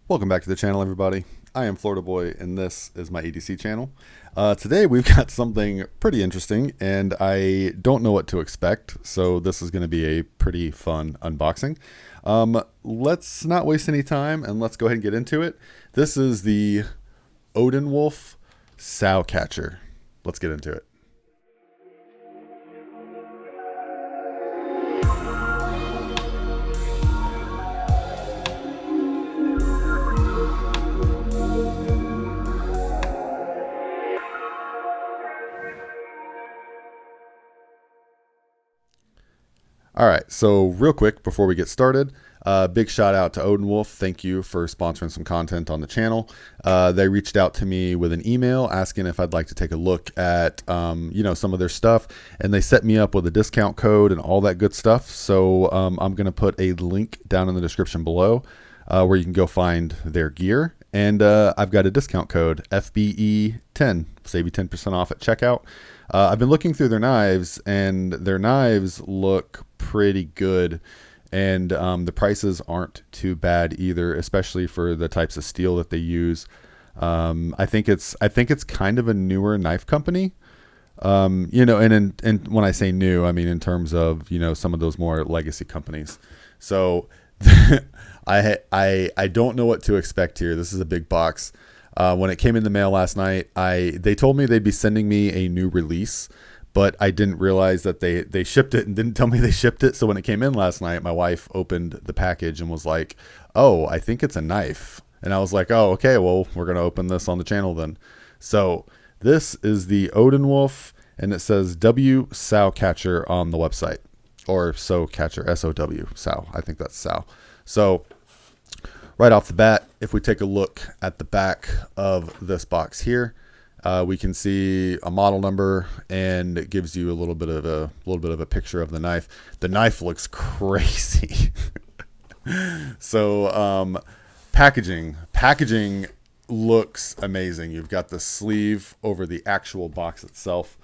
Welcome back to the channel, everybody. I am Florida Boy, and this is my EDC channel. Today we've got something pretty interesting, and I don't know what to expect, so this is going to be a pretty fun unboxing. Let's not waste any time, and let's go ahead and get into it. This is the Odenwolf sow catcher. Let's get into it. All right, so real quick before we get started, big shout out to Odenwolf. Thank you for sponsoring some content on the channel. They reached out to me with an email asking if I'd like to take a look at some of their stuff, and they set me up with a discount code and all that good stuff. So I'm going to put a link down in the description below where you can go find their gear. And I've got a discount code, FBEDC, save you 10% off at checkout. I've been looking through their knives, and their knives look pretty good, and the prices aren't too bad either, especially for the types of steel that they use. I think it's kind of a newer knife company, and when I say new, I mean in terms of some of those more legacy companies. So I don't know what to expect here. This is a big box. When it came in the mail last night, they told me they'd be sending me a new release, but I didn't realize that they shipped it and didn't tell me they shipped it. So when it came in last night, my wife opened the package and was like, "Oh, I think it's a knife." And I was like, "Oh, okay, well, we're going to open this on the channel then." So this is the Odenwolf, and it says W Sow Catcher on the website, or Sow Catcher, SOW, Sow. I think that's Sow. So right off the bat, if we take a look at the back of this box here, we can see a model number, and it gives you a little bit of a picture of the knife. The knife looks crazy. So packaging looks amazing. You've got the sleeve over the actual box itself,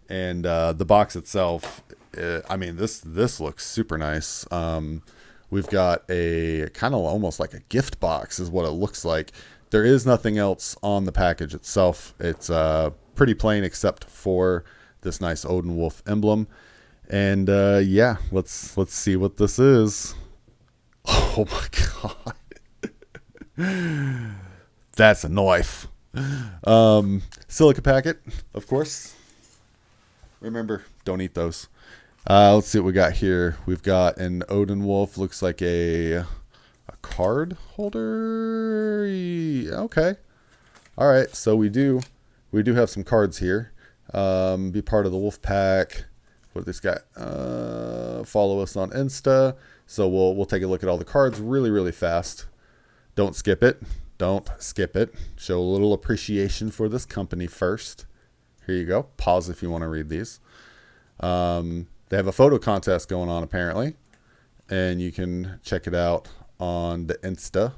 and the box itself. I mean, this looks super nice. We've got a kind of almost like a gift box is what it looks like. There is nothing else on the package itself. It's pretty plain except for this nice Odenwolf emblem. And yeah, let's see what this is. Oh my god. That's a knife. Silica packet, of course. Remember, don't eat those. Let's see what we got here. We've got an Odenwolf, looks like a card holder. Okay. All right. So we do have some cards here. Be part of the Wolf Pack. What this got? Follow us on Insta. So we'll take a look at all the cards really fast. Don't skip it. Don't skip it. Show a little appreciation for this company first. Here you go. Pause if you want to read these. They have a photo contest going on apparently, and you can check it out on the Insta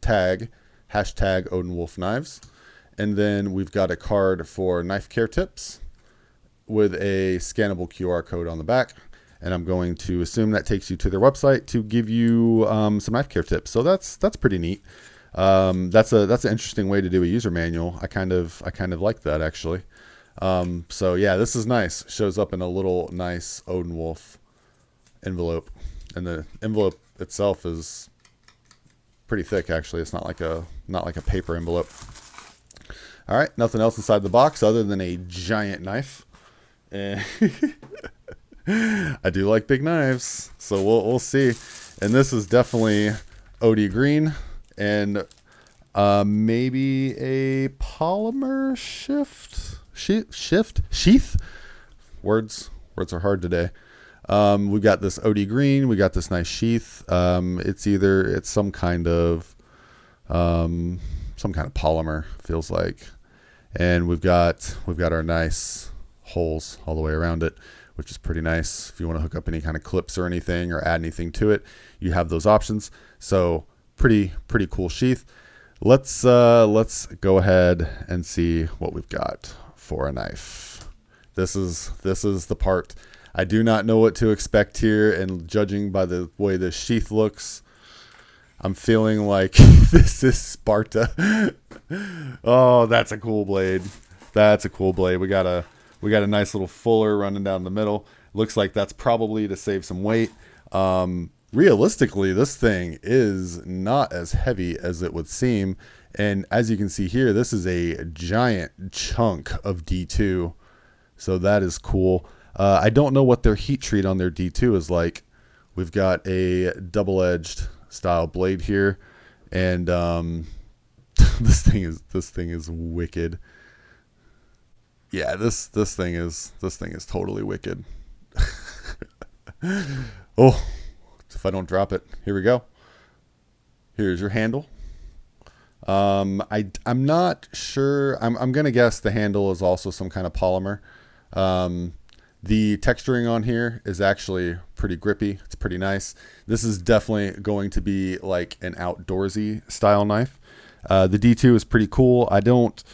tag #Odenwolf Knives. And then we've got a card for knife care tips with a scannable QR code on the back, and I'm going to assume that takes you to their website to give you some knife care tips. So that's pretty neat. That's an interesting way to do a user manual. I kind of like that actually. So yeah, this is nice. Shows up in a little nice Odenwolf envelope, and the envelope itself is pretty thick actually. It's not like a paper envelope. All right, nothing else inside the box other than a giant knife. And I do like big knives, so we'll see. And this is definitely OD green, and maybe a polymer sheath. Words are hard today. We got this OD green. We got this nice sheath. It's some kind of polymer, feels like, and we've got our nice holes all the way around it, which is pretty nice. If you want to hook up any kind of clips or anything or add anything to it, you have those options. So pretty cool sheath. Let's go ahead and see what we've got for a knife. This is the part. I do not know what to expect here, and judging by the way this sheath looks, I'm feeling like this is Sparta. Oh, that's a cool blade. That's a cool blade. We got a nice little fuller running down the middle. Looks like that's probably to save some weight. Realistically, this thing is not as heavy as it would seem. And as you can see here, this is a giant chunk of D2. So that is cool. I don't know what their heat treat on their D2 is like. We've got a double-edged style blade here. And this thing is wicked. Yeah, this thing is totally wicked. Oh, if I don't drop it, here we go. Here's your handle. I'm not sure. I'm gonna guess the handle is also some kind of polymer. The texturing on here is actually pretty grippy. It's pretty nice. This is definitely going to be like an outdoorsy style knife. The D2 is pretty cool. Like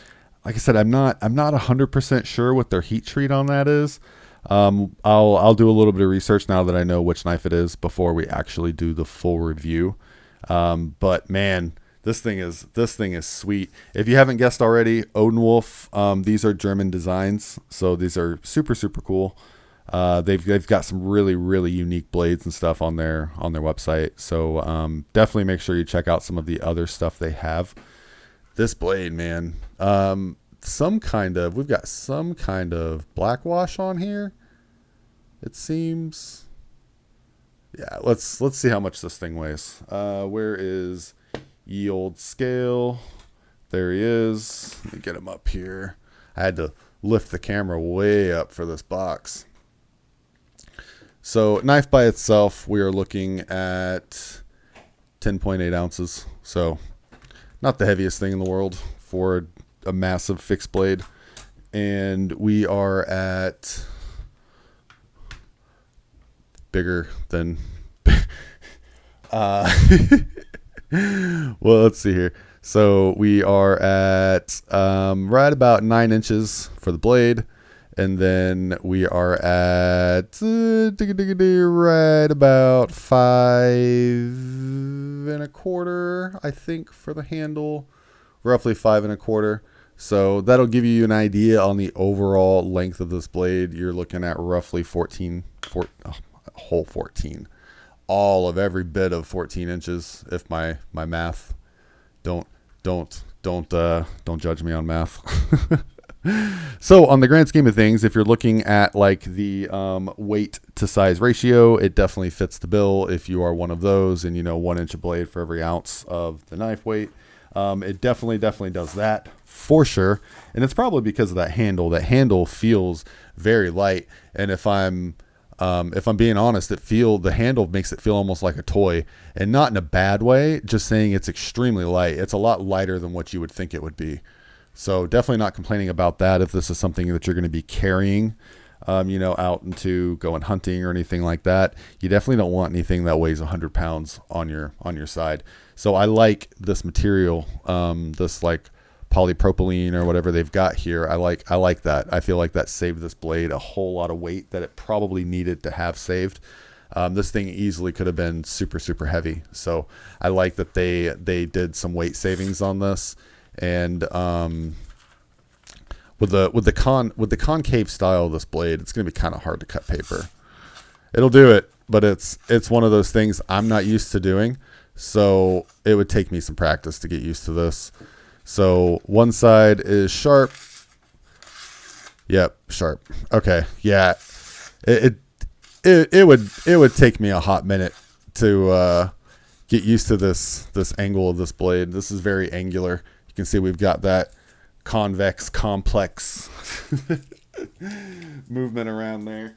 I said, I'm not 100% sure what their heat treat on that is. I'll do a little bit of research now that I know which knife it is before we actually do the full review. But man, this thing is sweet. If you haven't guessed already, Odenwolf, these are German designs, so these are super cool. They've got some really unique blades and stuff on their website. So definitely make sure you check out some of the other stuff they have. This blade, man, we've got some kind of black wash on here. It seems. Yeah, let's see how much this thing weighs. Where is ye old scale? There he is. Let me get him up here. I had to lift the camera way up for this box. So knife by itself, we are looking at 10.8 ounces. So not the heaviest thing in the world for a massive fixed blade. And we are at bigger than well, let's see here. So we are at right about 9 inches for the blade. And then we are at right about 5.25, I think, for the handle. Roughly 5.25. So that'll give you an idea on the overall length of this blade. You're looking at roughly 14, whole 14. All of every bit of 14 inches, if my math. Don't judge me on math. So on the grand scheme of things, if you're looking at like the weight to size ratio, it definitely fits the bill. If you are one of those and 1 inch of blade for every ounce of the knife weight, it definitely does that for sure. And it's probably because of that handle. That handle feels very light. And if I'm being honest, the handle makes it feel almost like a toy, and not in a bad way, just saying it's extremely light. It's a lot lighter than what you would think it would be. So definitely not complaining about that. If this is something that you're going to be carrying, out into going hunting or anything like that, you definitely don't want anything that weighs 100 pounds on your side. So I like this material, this like polypropylene or whatever they've got here. I like that. I feel like that saved this blade a whole lot of weight that it probably needed to have saved. This thing easily could have been super heavy. So I like that they did some weight savings on this. And with the concave style of this blade, it's going to be kind of hard to cut paper. It'll do it, but it's one of those things I'm not used to doing. So it would take me some practice to get used to this. So one side is sharp. Yep, sharp. Okay, yeah. It would take me a hot minute to get used to this angle of this blade. This is very angular. You can see we've got that convex complex movement around there.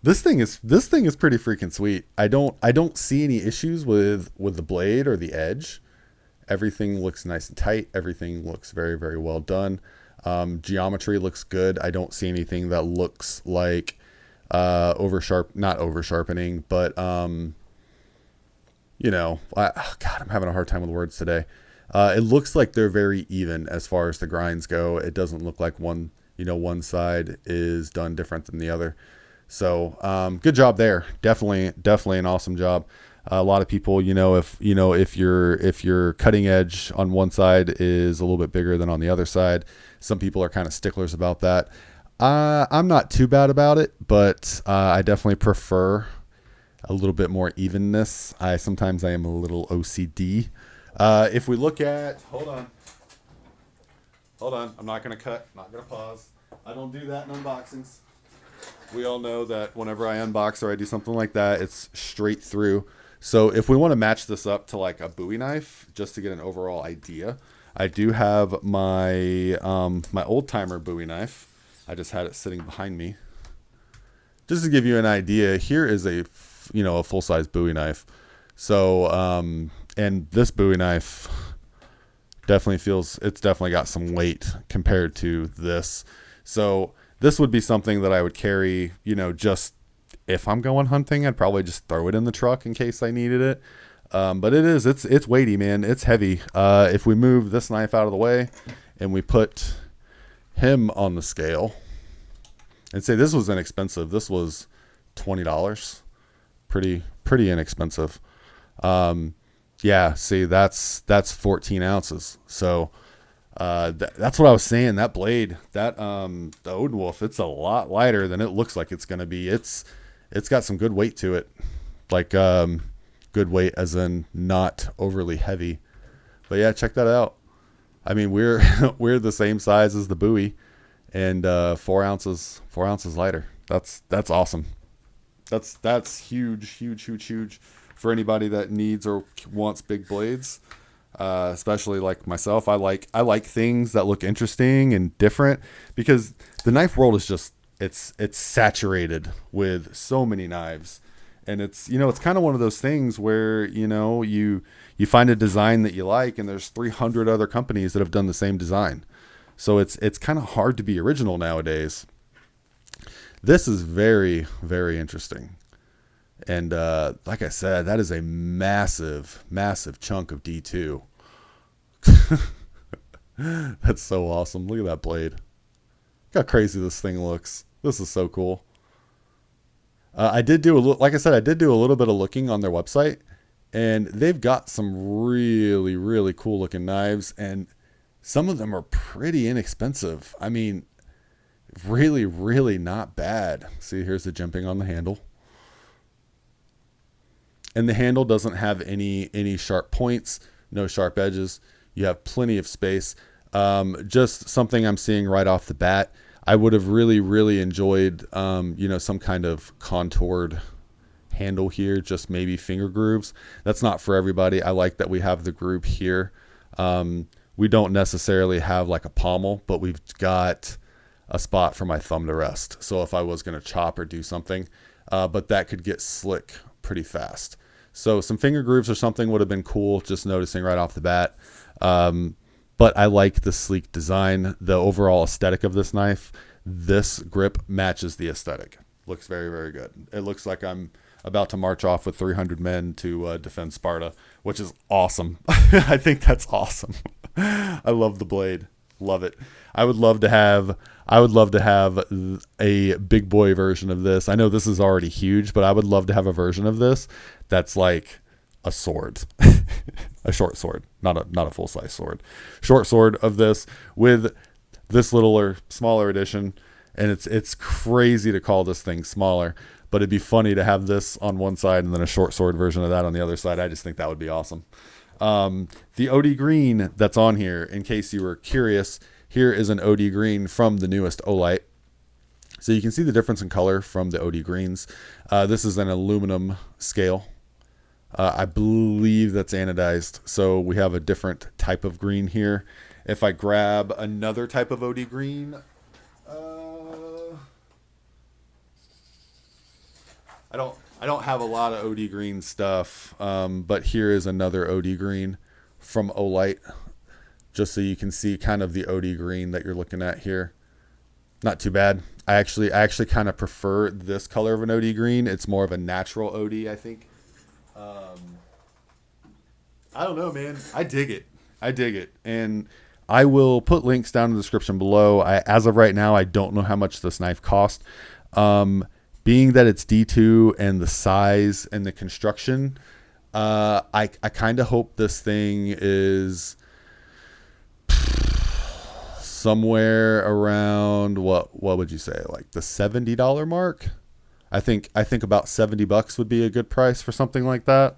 This thing is pretty freaking sweet. I don't see any issues with the blade or the edge. Everything looks nice and tight. Everything looks very well done. Geometry looks good. I don't see anything that looks like not over sharpening, but God, I'm having a hard time with words today. It looks like they're very even as far as the grinds go. It doesn't look like one side is done different than the other. So good job there. Definitely an awesome job. A lot of people, if your cutting edge on one side is a little bit bigger than on the other side, some people are kind of sticklers about that. I'm not too bad about it, but I definitely prefer a little bit more evenness. Sometimes I am a little OCD. If we look at, hold on, I'm not going to cut, not going to pause. I don't do that in unboxings. We all know that whenever I unbox or I do something like that, it's straight through. So if we want to match this up to like a Bowie knife, just to get an overall idea, I do have my my old timer Bowie knife. I just had it sitting behind me. Just to give you an idea, here is a full size Bowie knife. So and this Bowie knife it's definitely got some weight compared to this. So this would be something that I would carry, just if I'm going hunting. I'd probably just throw it in the truck in case I needed it. But it's weighty, man. It's heavy. If we move this knife out of the way and we put him on the scale and say this was inexpensive, this was $20, pretty inexpensive. Yeah, see, that's 14 ounces. So that's what I was saying. That blade, the Odenwolf, it's a lot lighter than it looks like it's going to be. It's got some good weight to it, like good weight as in not overly heavy. But yeah, check that out. I mean, we're the same size as the Bowie, and 4 ounces lighter. That's awesome. That's huge for anybody that needs or wants big blades. Especially like myself, I like things that look interesting and different, because the knife world is just it's saturated with so many knives, and it's kind of one of those things where you find a design that you like, and there's 300 other companies that have done the same design, so it's kind of hard to be original nowadays. This is very, very interesting. And like I said, that is a massive chunk of D2. That's so awesome. Look at that blade. Look how crazy this thing looks. This is so cool. I did do a little bit of looking on their website, and they've got some really, really cool looking knives, and some of them are pretty inexpensive. I mean, really, really not bad. See, here's the jimping on the handle. And the handle doesn't have any sharp points, no sharp edges. You have plenty of space. Just something I'm seeing right off the bat. I would have really, really enjoyed, some kind of contoured handle here, just maybe finger grooves. That's not for everybody. I like that we have the groove here. We don't necessarily have like a pommel, but we've got a spot for my thumb to rest. So if I was going to chop or do something, but that could get slick pretty fast. So some finger grooves or something would have been cool, just noticing right off the bat. But I like the sleek design, the overall aesthetic of this knife. This grip matches the aesthetic. Looks very, very good. It looks like I'm about to march off with 300 men to defend Sparta, which is awesome. I think that's awesome. I love the blade. Love it. I would love to have a big boy version of this. I know this is already huge, but I would love to have a version of this that's like a sword, a short sword, not a full size sword, short sword of this with this littler, smaller edition. And it's crazy to call this thing smaller, but it'd be funny to have this on one side and then a short sword version of that on the other side. I just think that would be awesome. The OD green that's on here, in case you were curious, here is an OD green from the newest Olight. So you can see the difference in color from the OD greens. This is an aluminum scale. I believe that's anodized. So we have a different type of green here. If I grab another type of OD green, I don't have a lot of OD green stuff, but here is another OD green from Olight, just so you can see kind of the OD green that you're looking at here. Not too bad. I actually kind of prefer this color of an OD green. It's more of a natural OD, I think. I don't know, man. I dig it. And I will put links down in the description below. As of right now, I don't know how much this knife cost. Being that it's D2 and the size and the construction, I kind of hope this thing is somewhere around what would you say, like the $70 mark? I think about $70 would be a good price for something like that.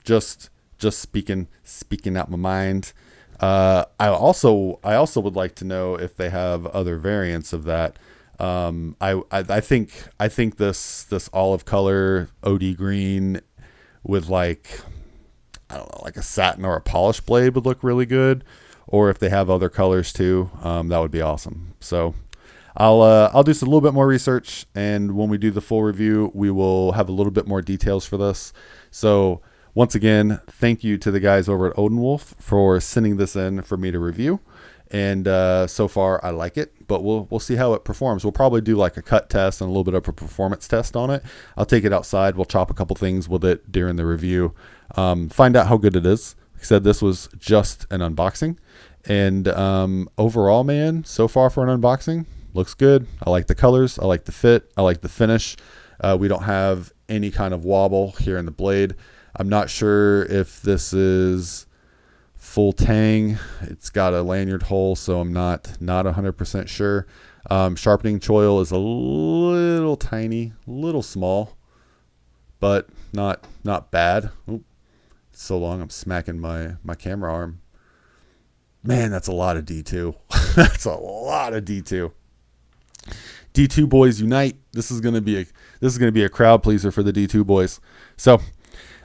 Just speaking out my mind. I also would like to know if they have other variants of that. I think this olive color OD green with like, I don't know, like a satin or a polished blade would look really good. Or if they have other colors too, that would be awesome. So I'll do a little bit more research, and when we do the full review, we will have a little bit more details for this. So once again, thank you to the guys over at Odenwolf for sending this in for me to review. And so far, I like it, but we'll see how it performs. We'll probably do like a cut test and a little bit of a performance test on it. I'll take it outside. We'll chop a couple things with it during the review. Find out how good it is. Like I said, this was just an unboxing. And overall, man, so far for an unboxing, looks good. I like the colors. I like the fit. I like the finish. We don't have any kind of wobble here in the blade. I'm not sure if this is full tang. It's got a lanyard hole, so I'm not 100% sure. Sharpening choil is a little tiny, little small, but not bad. Oop, it's so long I'm smacking my camera arm. Man, that's a lot of D2. That's a lot of D2. D2 boys unite. This is gonna be a crowd pleaser for the D2 boys. So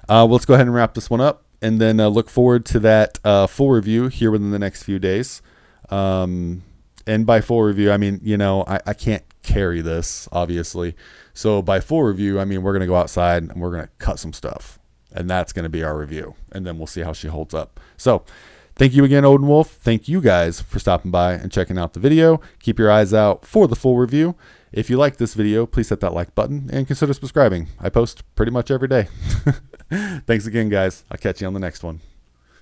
let's go ahead and wrap this one up, and then look forward to that full review here within the next few days. And by full review, I mean, I can't carry this, obviously. So by full review, I mean we're gonna go outside and we're gonna cut some stuff, and that's gonna be our review, and then we'll see how she holds up. So thank you again, Odenwolf. Thank you guys for stopping by and checking out the video. Keep your eyes out for the full review. If you like this video, please hit that like button and consider subscribing. I post pretty much every day. Thanks again, guys. I'll catch you on the next one.